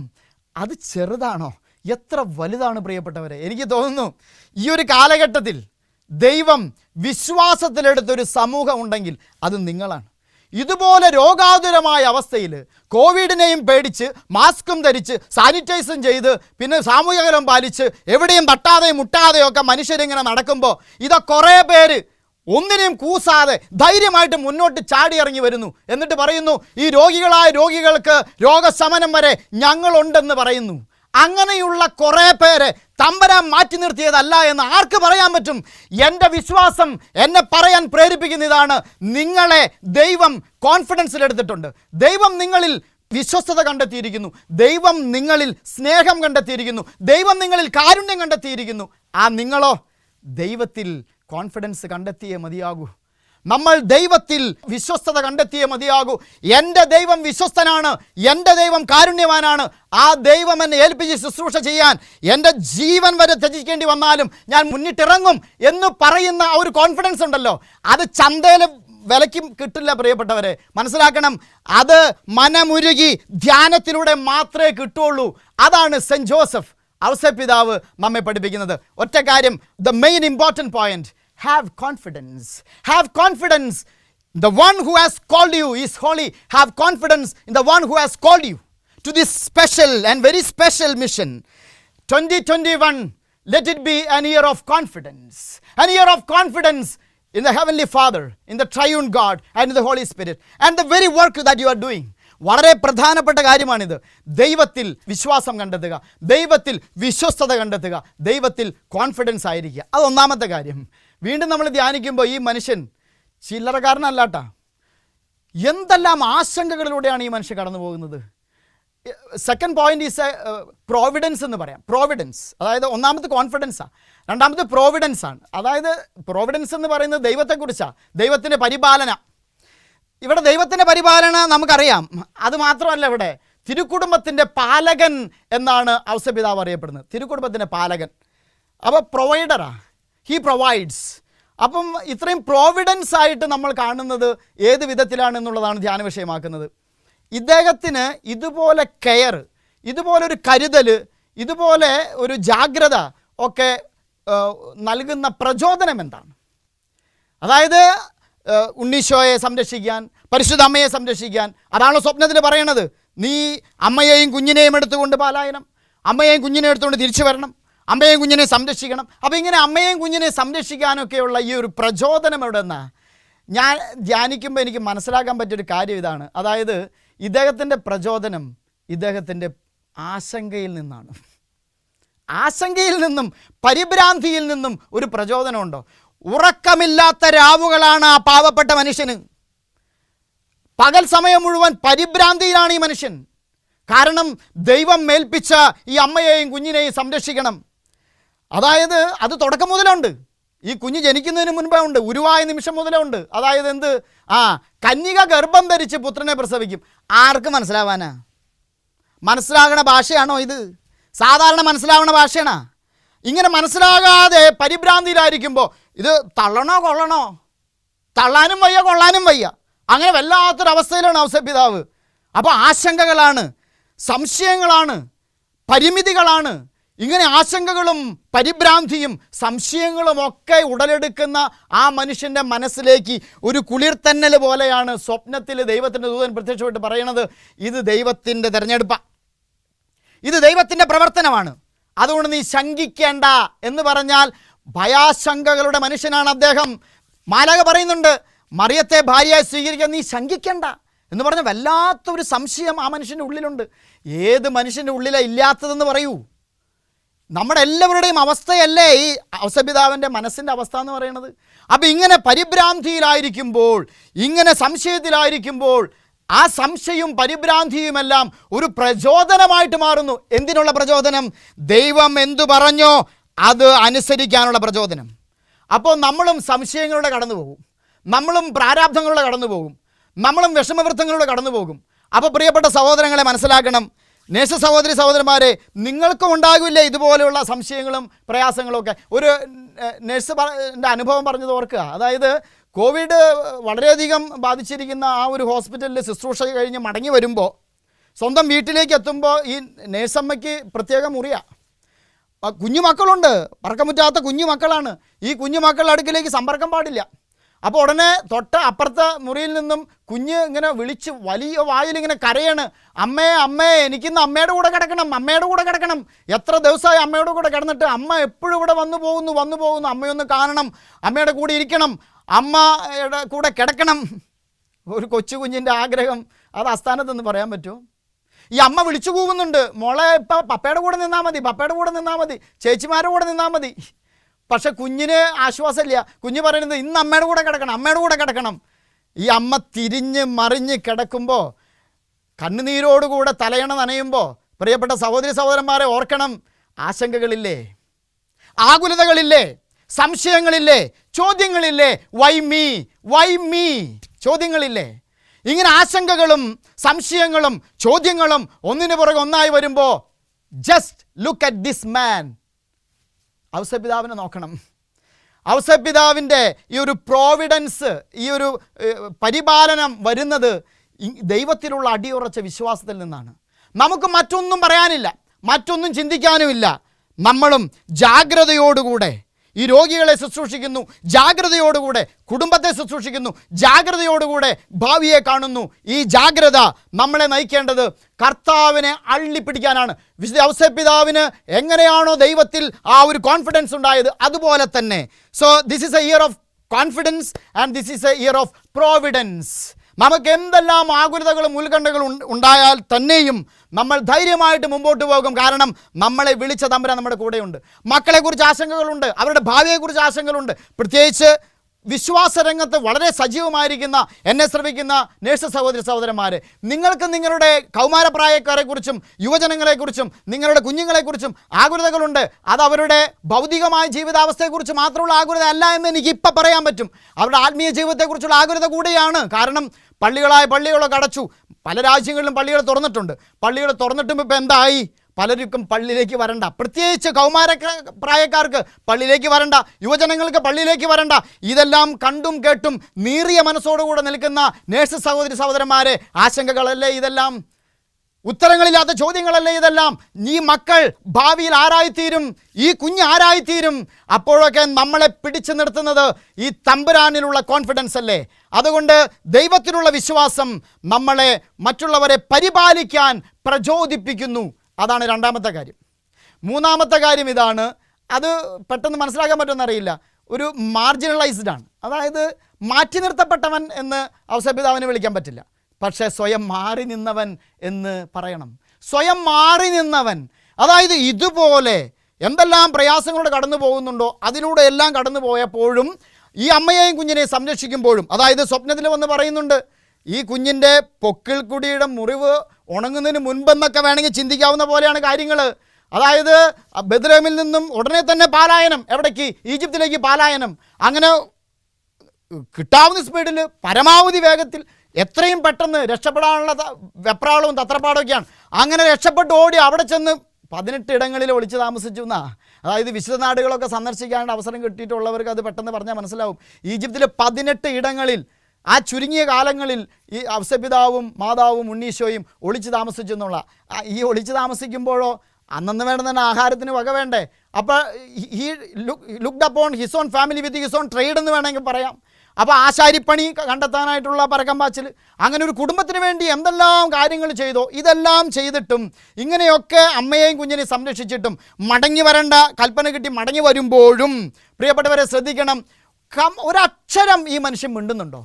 അത് ചെറുതാണോ? എത്ര വലുതാണ് പ്രിയപ്പെട്ടവരെ. എനിക്ക് തോന്നുന്നു ഈ ഒരു കാലഘട്ടത്തിൽ ദൈവം വിശ്വാസത്തിലെടുത്തൊരു സമൂഹം ഉണ്ടെങ്കിൽ അത് നിങ്ങളാണ്. ഇതുപോലെ രോഗാതുരമായ അവസ്ഥയിൽ കോവിഡിനെയും പേടിച്ച് മാസ്കും ധരിച്ച് സാനിറ്റൈസും ചെയ്ത് പിന്നെ സാമൂഹിക അകലം പാലിച്ച് എവിടെയും തട്ടാതെയും മുട്ടാതെയും ഒക്കെ മനുഷ്യരിങ്ങനെ നടക്കുമ്പോൾ കുറേ പേര് ഒന്നിനെയും കൂസാതെ ധൈര്യമായിട്ട് മുന്നോട്ട് ചാടി ഇറങ്ങി വരുന്നു. എന്നിട്ട് പറയുന്നു, ഈ രോഗികളായ രോഗികൾക്ക് രോഗശമനം വരെ ഞങ്ങളുണ്ടെന്ന് പറയുന്നു. അങ്ങനെയുള്ള കുറേ പേരെ തമ്പരാൻ മാറ്റി നിർത്തിയതല്ല എന്ന് ആർക്ക് പറയാൻ പറ്റും? എൻ്റെ വിശ്വാസം എന്നെ പറയാൻ പ്രേരിപ്പിക്കുന്ന ഇതാണ്: നിങ്ങളെ ദൈവം കോൺഫിഡൻസിലെടുത്തിട്ടുണ്ട്. ദൈവം നിങ്ങളിൽ വിശ്വസ്തത കണ്ടെത്തിയിരിക്കുന്നു. ദൈവം നിങ്ങളിൽ സ്നേഹം കണ്ടെത്തിയിരിക്കുന്നു. ദൈവം നിങ്ങളിൽ കാരുണ്യം കണ്ടെത്തിയിരിക്കുന്നു. ആ നിങ്ങളോ ദൈവത്തിൽ കോൺഫിഡൻസ് കണ്ടെത്തിയേ മതിയാകൂ. നമ്മൾ ദൈവത്തിൽ വിശ്വസ്തത കണ്ടെത്തിയേ മതിയാകൂ. എൻ്റെ ദൈവം വിശ്വസ്തനാണ്, എൻ്റെ ദൈവം കാരുണ്യവാനാണ്. ആ ദൈവം എന്നെ ഏൽപ്പിച്ച് ശുശ്രൂഷ ചെയ്യാൻ എൻ്റെ ജീവൻ വരെ ത്യജിക്കേണ്ടി വന്നാലും ഞാൻ മുന്നിട്ടിറങ്ങും എന്ന് പറയുന്ന ആ ഒരു കോൺഫിഡൻസ് ഉണ്ടല്ലോ, അത് ചന്തയിൽ വിലയ്ക്കും കിട്ടില്ല പ്രിയപ്പെട്ടവരെ. മനസ്സിലാക്കണം, അത് മനമുരുകി ധ്യാനത്തിലൂടെ മാത്രമേ കിട്ടുള്ളൂ. അതാണ് സെൻറ്റ് ജോസഫ് ഔസേപ്പിതാവ് നമ്മെ പഠിപ്പിക്കുന്നത്. ഒറ്റ കാര്യം, the main important point: have confidence. Have confidence. The one who has called you is holy. Have confidence in the one who has called you to this special and very special mission. 2021, let it be an year of confidence. An year of confidence in the Heavenly Father, in the Triune God and in the Holy Spirit and the very work that you are doing. വളരെ പ്രധാനപ്പെട്ട കാര്യമാണിത്. ദൈവത്തിൽ വിശ്വാസം കണ്ടെത്തുക, ദൈവത്തിൽ വിശ്വസ്തത കണ്ടെത്തുക, ദൈവത്തിൽ കോൺഫിഡൻസ് ആയിരിക്കുക. അത് ഒന്നാമത്തെ കാര്യം. വീണ്ടും നമ്മൾ ധ്യാനിക്കുമ്പോൾ ഈ മനുഷ്യൻ ചില്ലറക്കാരനല്ലാട്ടാ. എന്തെല്ലാം ആശങ്കകളിലൂടെയാണ് ഈ മനുഷ്യൻ കടന്നു പോകുന്നത്. സെക്കൻഡ് പോയിന്റ് ഈസ് പ്രോവിഡൻസ് എന്ന് പറയാം. പ്രോവിഡൻസ്, അതായത് ഒന്നാമത്തെ കോൺഫിഡൻസാണ്, രണ്ടാമത്തെ പ്രോവിഡൻസാണ്. അതായത് പ്രോവിഡൻസ് എന്ന് പറയുന്നത് ദൈവത്തെക്കുറിച്ചാണ്, ദൈവത്തിൻ്റെ പരിപാലന. ഇവിടെ ദൈവത്തിൻ്റെ പരിപാലന നമുക്കറിയാം. അതുമാത്രമല്ല, ഇവിടെ തിരുക്കുടുംബത്തിൻ്റെ പാലകൻ എന്നാണ് ഔസേപ്പിതാവ് അറിയപ്പെടുന്നത്. തിരുക്കുടുംബത്തിൻ്റെ പാലകൻ. അപ്പോൾ പ്രൊവൈഡറാ, ഹീ പ്രൊവൈഡ്സ്. അപ്പം ഇത്രയും പ്രോവിഡൻസ് ആയിട്ട് നമ്മൾ കാണുന്നത് ഏത് വിധത്തിലാണെന്നുള്ളതാണ് ധ്യാന വിഷയമാക്കുന്നത്. ഇദ്ദേഹത്തിന് ഇതുപോലെ കെയർ, ഇതുപോലൊരു കരുതൽ, ഇതുപോലെ ഒരു ജാഗ്രത ഒക്കെ നൽകുന്ന പ്രചോദനം എന്താണ്? അതായത് ഉണ്ണീശോയെ സംരക്ഷിക്കാൻ, പരിശുദ്ധ അമ്മയെ സംരക്ഷിക്കാൻ. അതാണല്ലോ സ്വപ്നത്തിൽ പറയണത്, നീ അമ്മയെയും കുഞ്ഞിനെയും എടുത്തുകൊണ്ട് പലായനം, അമ്മയെയും കുഞ്ഞിനെയും എടുത്തുകൊണ്ട് തിരിച്ചു വരണം, അമ്മയെയും കുഞ്ഞിനെ സംരക്ഷിക്കണം. അപ്പോൾ ഇങ്ങനെ അമ്മയെയും കുഞ്ഞിനെ സംരക്ഷിക്കാനൊക്കെയുള്ള ഈ ഒരു പ്രചോദനം എവിടെ നിന്നാണ്? ഞാൻ ധ്യാനിക്കുമ്പോൾ എനിക്ക് മനസ്സിലാക്കാൻ പറ്റിയൊരു കാര്യം ഇതാണ്. അതായത് ഇദ്ദേഹത്തിൻ്റെ പ്രചോദനം ഇദ്ദേഹത്തിൻ്റെ ആശങ്കയിൽ നിന്നാണ്. ആശങ്കയിൽ നിന്നും പരിഭ്രാന്തിയിൽ നിന്നും ഒരു പ്രചോദനമുണ്ടോ? ഉറക്കമില്ലാത്ത രാവുകളാണ് ആ പാവപ്പെട്ട മനുഷ്യന്. പകൽ സമയം മുഴുവൻ പരിഭ്രാന്തിയിലാണ് ഈ മനുഷ്യൻ. കാരണം ദൈവം മേൽപ്പിച്ച ഈ അമ്മയെയും കുഞ്ഞിനെയും സംരക്ഷിക്കണം. അതായത് അത് തുടക്കം മുതലുണ്ട്. ഈ കുഞ്ഞ് ജനിക്കുന്നതിന് മുൻപേ ഉണ്ട്, ഉരുവായ നിമിഷം മുതലേ ഉണ്ട്. അതായത് എന്ത്? കന്യക ഗർഭം ധരിച്ച് പുത്രനെ പ്രസവിക്കും. ആർക്ക് മനസ്സിലാവാനാ? മനസ്സിലാകണ ഭാഷയാണോ ഇത്? സാധാരണ മനസ്സിലാവണ ഭാഷയാണോ? ഇങ്ങനെ മനസ്സിലാകാതെ പരിഭ്രാന്തിയിലായിരിക്കുമ്പോൾ ഇത് തള്ളണോ കൊള്ളണോ, തള്ളാനും വയ്യ കൊള്ളാനും വയ്യ, അങ്ങനെ വല്ലാത്തൊരവസ്ഥയിലാണ് ഔസേപ്പിതാവ്. അപ്പോൾ ആശങ്കകളാണ്, സംശയങ്ങളാണ്, പരിമിതികളാണ്. ഇങ്ങനെ ആശങ്കകളും പരിഭ്രാന്തിയും സംശയങ്ങളും ഒക്കെ ഉടലെടുക്കുന്ന ആ മനുഷ്യൻ്റെ മനസ്സിലേക്ക് ഒരു കുളിർത്തന്നൽ പോലെയാണ് സ്വപ്നത്തിൽ ദൈവത്തിൻ്റെ ദൂതൻ പ്രത്യക്ഷപ്പെട്ട് പറയണത്, ഇത് ദൈവത്തിൻ്റെ തിരഞ്ഞെടുപ്പാണ്, ഇത് ദൈവത്തിൻ്റെ പ്രവർത്തനമാണ്, അതുകൊണ്ട് നീ ശങ്കിക്കേണ്ട എന്ന് പറഞ്ഞാൽ ഭയാശങ്കകളുടെ മനുഷ്യനാണ് അദ്ദേഹം. മാലാഖ പറയുന്നുണ്ട്, മറിയത്തെ ഭാര്യയായി സ്വീകരിക്കാൻ നീ ശങ്കിക്കേണ്ട എന്ന് പറഞ്ഞ വല്ലാത്തൊരു സംശയം ആ മനുഷ്യൻ്റെ ഉള്ളിലുണ്ട്. ഏത് മനുഷ്യൻ്റെ ഉള്ളിലാണ് ഇല്ലാത്തതെന്ന് പറയൂ? നമ്മുടെ എല്ലാവരുടെയും അവസ്ഥയല്ലേ ഈ ഔസേപ്പിതാവിൻ്റെ മനസ്സിൻ്റെ അവസ്ഥ എന്ന് പറയുന്നത്. അപ്പം ഇങ്ങനെ പരിഭ്രാന്തിയിലായിരിക്കുമ്പോൾ, ഇങ്ങനെ സംശയത്തിലായിരിക്കുമ്പോൾ ആ സംശയവും പരിഭ്രാന്തിയുമെല്ലാം ഒരു പ്രചോദനമായിട്ട് മാറുന്നു. എന്തിനുള്ള പ്രചോദനം? ദൈവം എന്തു പറഞ്ഞോ അത് അനുസരിക്കാനുള്ള പ്രചോദനം. അപ്പോൾ നമ്മളും സംശയങ്ങളുടെ കടന്നു പോകും, നമ്മളും പ്രാരാബ്ധങ്ങളുടെ കടന്നു പോകും, നമ്മളും വിഷമവൃത്തങ്ങളുടെ കടന്നു പോകും. അപ്പോൾ പ്രിയപ്പെട്ട സഹോദരങ്ങളെ മനസ്സിലാക്കണം, നേശ സഹോദരി സഹോദരന്മാരെ, നിങ്ങൾക്കും ഉണ്ടാകില്ലേ ഇതുപോലെയുള്ള സംശയങ്ങളും പ്രയാസങ്ങളും ഒക്കെ? ഒരു നേഴ്സിൻ്റെ അനുഭവം പറഞ്ഞത് ഓർക്കുക. അതായത് കോവിഡ് വളരെയധികം ബാധിച്ചിരിക്കുന്ന ആ ഒരു ഹോസ്പിറ്റലിൽ ശുശ്രൂഷ കഴിഞ്ഞ് മടങ്ങി വരുമ്പോൾ സ്വന്തം വീട്ടിലേക്ക് എത്തുമ്പോൾ ഈ നേഴ്സമ്മയ്ക്ക് പ്രത്യേക മുറിയാണ്. കുഞ്ഞുമക്കളുണ്ട്, പറക്കമുറ്റാത്ത കുഞ്ഞുമക്കളാണ്. ഈ കുഞ്ഞുമക്കളുടെ അടുക്കിലേക്ക് സമ്പർക്കം പാടില്ല. അപ്പോൾ ഉടനെ തൊട്ട് അപ്പുറത്തെ മുറിയിൽ നിന്നും കുഞ്ഞ് ഇങ്ങനെ വിളിച്ച് വലിയ വായിൽ ഇങ്ങനെ കരയാണ്, അമ്മേ അമ്മേ എനിക്കിന്ന് അമ്മയുടെ കൂടെ കിടക്കണം, അമ്മയുടെ കൂടെ കിടക്കണം. എത്ര ദിവസമായി അമ്മയുടെ കൂടെ കിടന്നിട്ട്, അമ്മ എപ്പോഴും ഇവിടെ വന്നു പോകുന്നു, അമ്മയൊന്ന് കാണണം, അമ്മയുടെ കൂടെ ഇരിക്കണം, അമ്മയുടെ കൂടെ കിടക്കണം. ഒരു കൊച്ചു കുഞ്ഞിൻ്റെ ആഗ്രഹം അത് അസ്ഥാനത്തെന്ന് പറയാൻ പറ്റുമോ? ഈ അമ്മ വിളിച്ചു കൂവുന്നുണ്ട്, മോളെ ഇപ്പം പപ്പയുടെ കൂടെ നിന്നാൽ മതി, പപ്പയുടെ കൂടെ നിന്നാൽ മതി, ചേച്ചിമാരുടെ കൂടെ നിന്നാൽ മതി. പക്ഷെ കുഞ്ഞിന് ആശ്വാസമില്ല. കുഞ്ഞ് പറയുന്നത് ഇന്ന് അമ്മയുടെ കൂടെ കിടക്കണം, അമ്മയുടെ കൂടെ കിടക്കണം. ഈ അമ്മ തിരിഞ്ഞ് മറിഞ്ഞ് കിടക്കുമ്പോൾ, കണ്ണുനീരോടുകൂടെ തലയണ നനയുമ്പോൾ, പ്രിയപ്പെട്ട സഹോദരി സഹോദരന്മാരെ ഓർക്കണം, ആശങ്കകളില്ലേ, ആകുലതകളില്ലേ, സംശയങ്ങളില്ലേ, ചോദ്യങ്ങളില്ലേ, വൈ മീ ചോദ്യങ്ങളില്ലേ? ഇങ്ങനെ ആശങ്കകളും സംശയങ്ങളും ചോദ്യങ്ങളും ഒന്നിനു പുറകെ ഒന്നായി വരുമ്പോൾ, just look at this man. ഔസേപ്പിതാവിനെ നോക്കണം. ഔസേപ്പിതാവിൻ്റെ ഈ ഒരു പ്രോവിഡൻസ്, ഈ ഒരു പരിപാലനം വരുന്നത് ദൈവത്തിലുള്ള അടിയുറച്ച വിശ്വാസത്തിൽ നിന്നാണ്. നമുക്ക് മറ്റൊന്നും പറയാനില്ല, മറ്റൊന്നും ചിന്തിക്കാനുമില്ല. നമ്മളും ജാഗ്രതയോടുകൂടെ ഈ രോഗികളെ ശുശ്രൂഷിക്കുന്നു, ജാഗ്രതയോടുകൂടെ കുടുംബത്തെ ശുശ്രൂഷിക്കുന്നു, ജാഗ്രതയോടുകൂടെ ഭാവിയെ കാണുന്നു. ഈ ജാഗ്രത നമ്മളെ നയിക്കേണ്ടത് കർത്താവിനെ അള്ളിപ്പിടിക്കാനാണ്. വിശുദ്ധ ഔസേപ്പിതാവിന് എങ്ങനെയാണോ ദൈവത്തിൽ ആ ഒരു കോൺഫിഡൻസ് ഉണ്ടായത്, അതുപോലെ തന്നെ. So this is A ear of confidence and this is A ear of Providence. നമുക്ക് എന്തെല്ലാം ആകുലതകളും ഉത്കണ്ഠകളും ഉണ്ടായാൽ തന്നെയും നമ്മൾ ധൈര്യമായിട്ട് മുമ്പോട്ട് പോകും. കാരണം നമ്മളെ വിളിച്ച തമ്പുരാൻ നമ്മുടെ കൂടെയുണ്ട്. മക്കളെക്കുറിച്ച് ആശങ്കകളുണ്ട്, അവരുടെ ഭാവിയെക്കുറിച്ച് ആശങ്കകളുണ്ട്. പ്രത്യേകിച്ച് വിശ്വാസരംഗത്ത് വളരെ സജീവമായിരിക്കുന്ന എന്നെ ശ്രമിക്കുന്ന നേഴ്സ് സഹോദരി സഹോദരന്മാർ, നിങ്ങൾക്ക് നിങ്ങളുടെ കൗമാരപ്രായക്കാരെക്കുറിച്ചും യുവജനങ്ങളെക്കുറിച്ചും നിങ്ങളുടെ കുഞ്ഞുങ്ങളെക്കുറിച്ചും ആകുലതകളുണ്ട്. അത് അവരുടെ ഭൗതികമായ ജീവിതാവസ്ഥയെക്കുറിച്ച് മാത്രമുള്ള ആകുലത അല്ല എന്ന് എനിക്ക് ഇപ്പം പറയാൻ പറ്റും. അവരുടെ ആത്മീയ ജീവിതത്തെക്കുറിച്ചുള്ള ആകുലത കൂടിയാണ്. കാരണം പള്ളികളൊക്കെ അടച്ചു. പല രാജ്യങ്ങളിലും പള്ളികൾ തുറന്നിട്ടുണ്ട്. പള്ളികൾ തുറന്നിട്ടും ഇപ്പം എന്തായി? പലർക്കും പള്ളിയിലേക്ക് വരണ്ട. പ്രത്യേകിച്ച് പ്രായക്കാർക്ക് പള്ളിയിലേക്ക് വരണ്ട, യുവജനങ്ങൾക്ക് പള്ളിയിലേക്ക് വരണ്ട. ഇതെല്ലാം കണ്ടും കേട്ടും നീറിയ മനസ്സോടുകൂടെ നിൽക്കുന്ന നേഴ്സ് സഹോദരി സഹോദരന്മാരെ, ആശങ്കകളല്ലേ ഇതെല്ലാം? ഉത്തരങ്ങളില്ലാത്ത ചോദ്യങ്ങളല്ലേ ഇതെല്ലാം? ഈ മക്കൾ ഭാവിയിൽ ആരായിത്തീരും? ഈ കുഞ്ഞ് ആരായിത്തീരും? അപ്പോഴൊക്കെ നമ്മളെ പിടിച്ചു നിർത്തുന്നത് ഈ തമ്പുരാനിലുള്ള കോൺഫിഡൻസ് അല്ലേ? അതുകൊണ്ട് ദൈവത്തിലുള്ള വിശ്വാസം നമ്മളെ മറ്റുള്ളവരെ പരിപാലിക്കാൻ പ്രചോദിപ്പിക്കുന്നു. അതാണ് രണ്ടാമത്തെ കാര്യം. മൂന്നാമത്തെ കാര്യം ഇതാണ്, അത് പെട്ടെന്ന് മനസ്സിലാക്കാൻ പറ്റുമെന്നറിയില്ല. ഒരു മാർജിനലൈസ്ഡ് ആണ്. അതായത് മാറ്റി നിർത്തപ്പെട്ടവൻ എന്ന് ഔസേപ്പിതാവിനെ വിളിക്കാൻ പറ്റില്ല, പക്ഷേ സ്വയം മാറി നിന്നവൻ എന്ന് പറയണം. സ്വയം മാറി നിന്നവൻ, അതായത് ഇതുപോലെ എന്തെല്ലാം പ്രയാസങ്ങളോട് കടന്നു പോകുന്നുണ്ടോ അതിലൂടെ എല്ലാം കടന്നു പോയപ്പോഴും ഈ അമ്മയെയും കുഞ്ഞിനെയും സംരക്ഷിക്കുമ്പോഴും, അതായത് സ്വപ്നത്തിൽ വന്ന് പറയുന്നുണ്ട്, ഈ കുഞ്ഞിൻ്റെ പൊക്കിൾക്കുടിയുടെ മുറിവ് ഉണങ്ങുന്നതിന് മുൻപെന്നൊക്കെ വേണമെങ്കിൽ ചിന്തിക്കാവുന്ന പോലെയാണ് കാര്യങ്ങൾ. അതായത് ബെത്ലഹേമിൽ നിന്നും ഉടനെ തന്നെ പാലായനം. എവിടേക്ക്? ഈജിപ്തിലേക്ക് പാലായനം. അങ്ങനെ കിട്ടാവുന്ന സ്പീഡിൽ പരമാവധി വേഗത്തിൽ എത്രയും പെട്ടെന്ന് രക്ഷപ്പെടാനുള്ള വെപ്രാളവും തത്രപ്പാടൊക്കെയാണ്. അങ്ങനെ രക്ഷപ്പെട്ട് ഓടി അവിടെ ചെന്ന് 18 ഇടങ്ങളിൽ ഒളിച്ച് താമസിച്ചു എന്നാ. അതായത് വിശുദ്ധ നാടുകളൊക്കെ സന്ദർശിക്കാനുള്ള അവസരം കിട്ടിയിട്ടുള്ളവർക്ക് അത് പെട്ടെന്ന് പറഞ്ഞാൽ മനസ്സിലാവും. ഈജിപ്തിൽ 18 ഇടങ്ങളിൽ ആ ചുരുങ്ങിയ കാലങ്ങളിൽ ഈ ഔസേപ്പിതാവും മാതാവും ഉണ്ണീശോയും ഒളിച്ച് താമസിച്ചു എന്നുള്ള. ഈ ഒളിച്ച് താമസിക്കുമ്പോഴോ അന്നന്ന് വേണ്ട തന്നെ ആഹാരത്തിന് വക വേണ്ടേ? അപ്പോൾ he looked upon his own family with his own trade എന്ന് വേണമെങ്കിൽ പറയാം. അപ്പോൾ ആശാരിപ്പണി കണ്ടെത്താനായിട്ടുള്ള പരക്കം പാച്ചിൽ, അങ്ങനെ ഒരു കുടുംബത്തിന് വേണ്ടി എന്തെല്ലാം കാര്യങ്ങൾ ചെയ്തോ, ഇതെല്ലാം ചെയ്തിട്ടും ഇങ്ങനെയൊക്കെ അമ്മയെയും കുഞ്ഞിനെയും സംരക്ഷിച്ചിട്ടും മടങ്ങി വരേണ്ട കൽപ്പന കിട്ടി മടങ്ങി വരുമ്പോഴും പ്രിയപ്പെട്ടവരെ ശ്രദ്ധിക്കണം, ഒരക്ഷരം ഈ മനുഷ്യൻ മിണ്ടുന്നുണ്ടോ?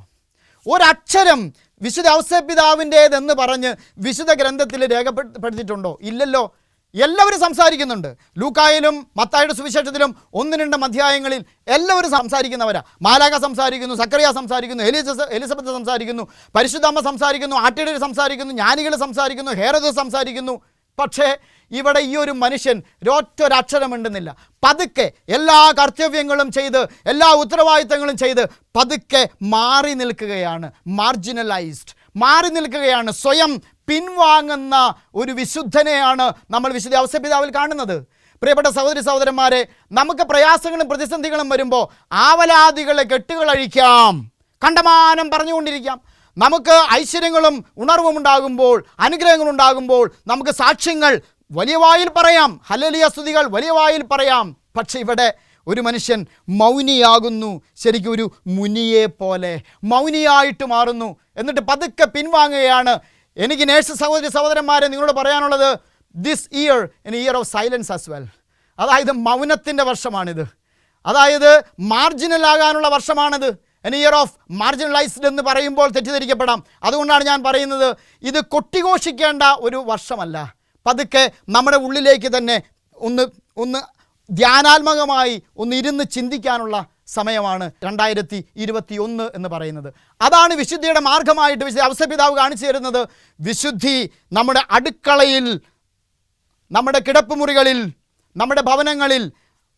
ഒരക്ഷരം വിശുദ്ധ ഔസേപ്പിതാവിൻ്റേതെന്ന് പറഞ്ഞ് വിശുദ്ധ ഗ്രന്ഥത്തിൽ രേഖപ്പെടുത്തിയിട്ടുണ്ടോ? ഇല്ലല്ലോ. എല്ലാവരും സംസാരിക്കുന്നുണ്ട്. ലൂക്കായിലും മത്തായിയുടെ സുവിശേഷത്തിലും 1-2 അധ്യായങ്ങളിൽ എല്ലാവരും സംസാരിക്കുന്നവരാ. മാലാഖ സംസാരിക്കുന്നു, സക്കറിയ സംസാരിക്കുന്നു, എലിസബത്ത് സംസാരിക്കുന്നു, പരിശുദ്ധമ്മ സംസാരിക്കുന്നു, ആട്ടിടർ സംസാരിക്കുന്നു, ജ്ഞാനികൾ സംസാരിക്കുന്നു, ഹേറോദ് സംസാരിക്കുന്നു. പക്ഷേ ഇവിടെ ഈ ഒരു മനുഷ്യൻ ഒരൊറ്റൊരക്ഷരം മിണ്ടുന്നില്ല. പതുക്കെ എല്ലാ കർത്തവ്യങ്ങളും ചെയ്ത് എല്ലാ ഉത്തരവാദിത്തങ്ങളും ചെയ്ത് പതുക്കെ മാറി നിൽക്കുകയാണ്. മാർജിനലൈസ്ഡ്, മാറി നിൽക്കുകയാണ്. സ്വയം പിൻവാങ്ങുന്ന ഒരു വിശുദ്ധനെയാണ് നമ്മൾ വിശുദ്ധ ഔസേപ്പിതാവിൽ കാണുന്നത്. പ്രിയപ്പെട്ട സഹോദരി സഹോദരന്മാരെ, നമുക്ക് പ്രയാസങ്ങളും പ്രതിസന്ധികളും വരുമ്പോൾ ആവലാദികളെ കെട്ടുകളഴിക്കാം, കണ്ടമാനം പറഞ്ഞുകൊണ്ടിരിക്കാം. നമുക്ക് ഐശ്വര്യങ്ങളും ഉണർവും ഉണ്ടാകുമ്പോൾ, അനുഗ്രഹങ്ങളുണ്ടാകുമ്പോൾ നമുക്ക് സാക്ഷ്യങ്ങൾ വലിയ വായിൽ പറയാം, ഹല്ലേലൂയ സ്തുതികൾ വലിയ വായിൽ പറയാം. പക്ഷെ ഇവിടെ ഒരു മനുഷ്യൻ മൗനിയാകുന്നു, ശരിക്കും ഒരു മുനിയെ പോലെ മൗനിയായിട്ട് മാറുന്നു. എന്നിട്ട് പതുക്കെ പിൻവാങ്ങുകയാണ്. എനിക്ക് നേഴ്സ് സഹോദരന്മാരെ നിങ്ങളോട് പറയാനുള്ളത്, this year N year of silence as well. അതായത് മൗനത്തിൻ്റെ വർഷമാണിത്. അതായത് മാർജിനൽ ആകാനുള്ള വർഷമാണിത്. എൻ ഇയർ ഓഫ് മാർജിനലൈസ്ഡ് എന്ന് പറയുമ്പോൾ തെറ്റിദ്ധരിക്കപ്പെടാം. അതുകൊണ്ടാണ് ഞാൻ പറയുന്നത്, ഇത് കൊട്ടിഘോഷിക്കേണ്ട ഒരു വർഷമല്ല. പതുക്കെ നമ്മുടെ ഉള്ളിലേക്ക് തന്നെ ഒന്ന് ധ്യാനാത്മകമായി ഒന്ന് ഇരുന്ന് ചിന്തിക്കാനുള്ള സമയമാണ് 2021 എന്ന് പറയുന്നത്. അതാണ് വിശുദ്ധിയുടെ മാർഗമായിട്ട് വിശുദ്ധ ഔസേപ്പിതാവ് കാണിച്ചു തരുന്നത്. വിശുദ്ധി നമ്മുടെ അടുക്കളയിൽ, നമ്മുടെ കിടപ്പുമുറികളിൽ, നമ്മുടെ ഭവനങ്ങളിൽ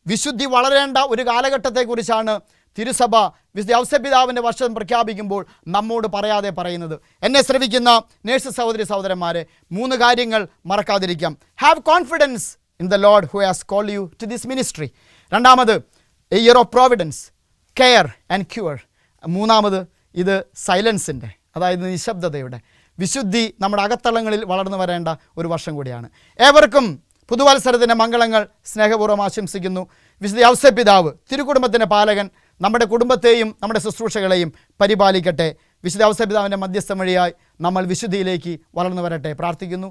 വിശുദ്ധി വളരേണ്ട ഒരു കാലഘട്ടത്തെക്കുറിച്ചാണ് തിരുസഭ വിശുദ്ധ ഔസേപ്പിതാവിൻ്റെ വർഷം പ്രഖ്യാപിക്കുമ്പോൾ നമ്മോട് പറയാതെ പറയുന്നത്. എന്നെ ശ്രവിക്കുന്ന നേഴ്സ് സഹോദരന്മാരെ, 3 കാര്യങ്ങൾ മറക്കാതിരിക്കാം. Have confidence in the lord who has called you to this ministry. രണ്ടാമത്, a ear of providence, care and cure. മൂന്നാമത്, ഇത് സൈലൻസിൻ്റെ, അതായത് നിശബ്ദതയുടെ. വിശുദ്ധി നമ്മുടെ അകത്തളങ്ങളിൽ വളർന്നു വരേണ്ട ഒരു വർഷം കൂടിയാണ്. ഏവർക്കും പുതുവത്സരത്തിൻ്റെ മംഗളങ്ങൾ സ്നേഹപൂർവ്വം ആശംസിക്കുന്നു. വിശുദ്ധ ഔസേപ്പിതാവ് തിരുക്കുടുംബത്തിൻ്റെ പാലകൻ നമ്മുടെ കുടുംബത്തെയും നമ്മുടെ ശുശ്രൂഷകളെയും പരിപാലിക്കട്ടെ. വിശുദ്ധ ഔസേപ്പിതാവിൻ്റെ മധ്യസ്ഥം വഴിയായി നമ്മൾ വിശുദ്ധിയിലേക്ക് വളർന്നു വരട്ടെ പ്രാർത്ഥിക്കുന്നു.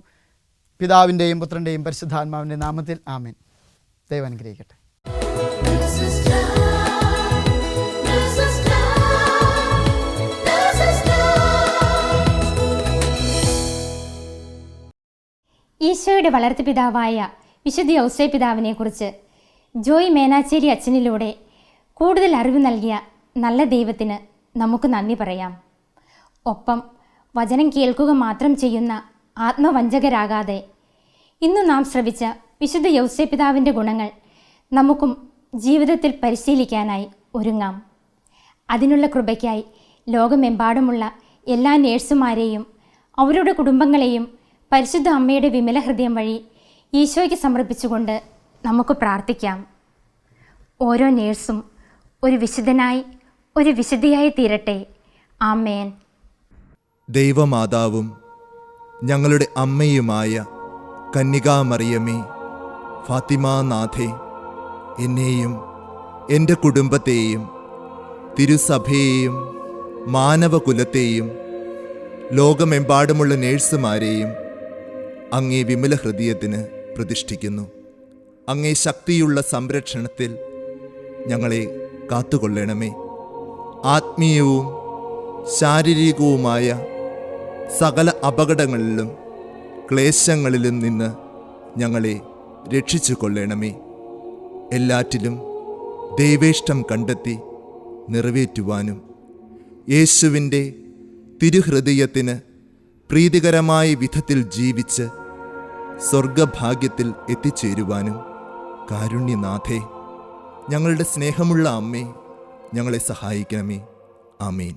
പിതാവിൻ്റെയും പുത്രൻ്റെയും പരിശുദ്ധാത്മാവിൻ്റെ നാമത്തിൽ ആമേൻ. ദൈവം അനുഗ്രഹിക്കട്ടെ. ഈശോയുടെ വളർത്തുപിതാവായ വിശുദ്ധ ഔസേപ്പിതാവിനെ കുറിച്ച് ജോയ് മേനാച്ചേരി അച്ഛനിലൂടെ കൂടുതൽ അറിവ് നൽകിയ നല്ല ദൈവത്തിന് നമുക്ക് നന്ദി പറയാം. ഒപ്പം വചനം കേൾക്കുക മാത്രം ചെയ്യുന്ന ആത്മവഞ്ചകരാകാതെ ഇന്ന് നാം ശ്രവിച്ച വിശുദ്ധ ഔസേപ്പിതാവിൻ്റെ ഗുണങ്ങൾ നമുക്കും ജീവിതത്തിൽ പരിശീലിക്കാനായി ഒരുങ്ങാം. അതിനുള്ള കൃപയ്ക്കായി ലോകമെമ്പാടുമുള്ള എല്ലാ നേഴ്സുമാരെയും അവരുടെ കുടുംബങ്ങളെയും പരിശുദ്ധ അമ്മയുടെ വിമല ഹൃദയം വഴി ഈശോയ്ക്ക് സമർപ്പിച്ചുകൊണ്ട് നമുക്ക് പ്രാർത്ഥിക്കാം. ഓരോ നേഴ്സും ഒരു വിശുദ്ധനായി, ഒരു വിശുദ്ധിയായി തീരട്ടെ. ആമേൻ. ദൈവമാതാവും ഞങ്ങളുടെ അമ്മയുമായ കന്യകാമറിയമേ, ഫാത്തിമാനാഥേ, എന്നെയും എൻ്റെ കുടുംബത്തെയും തിരുസഭയെയും മാനവകുലത്തെയും ലോകമെമ്പാടുമുള്ള നേഴ്സുമാരെയും അങ്ങേ വിമല ഹൃദയത്തിന് പ്രതിഷ്ഠിക്കുന്നു. അങ്ങേ ശക്തിയുള്ള സംരക്ഷണത്തിൽ ഞങ്ങളെ കാത്തുകൊള്ളണമേ. ആത്മീയവും ശാരീരികവുമായ സകല അപകടങ്ങളിലും ക്ലേശങ്ങളിലും നിന്ന് ഞങ്ങളെ രക്ഷിച്ചു കൊള്ളണമേ. എല്ലാറ്റിലും ദൈവേഷ്ടം കണ്ടെത്തി നിറവേറ്റുവാനും യേശുവിൻ്റെ തിരുഹൃദയത്തിന് പ്രീതികരമായ വിധത്തിൽ ജീവിച്ച് സ്വർഗഭാഗ്യത്തിൽ എത്തിച്ചേരുവാനും കാരുണ്യനാഥേ, ഞങ്ങളുടെ സ്നേഹമുള്ള അമ്മേ, ഞങ്ങളെ സഹായിക്കണമേ. ആമേൻ.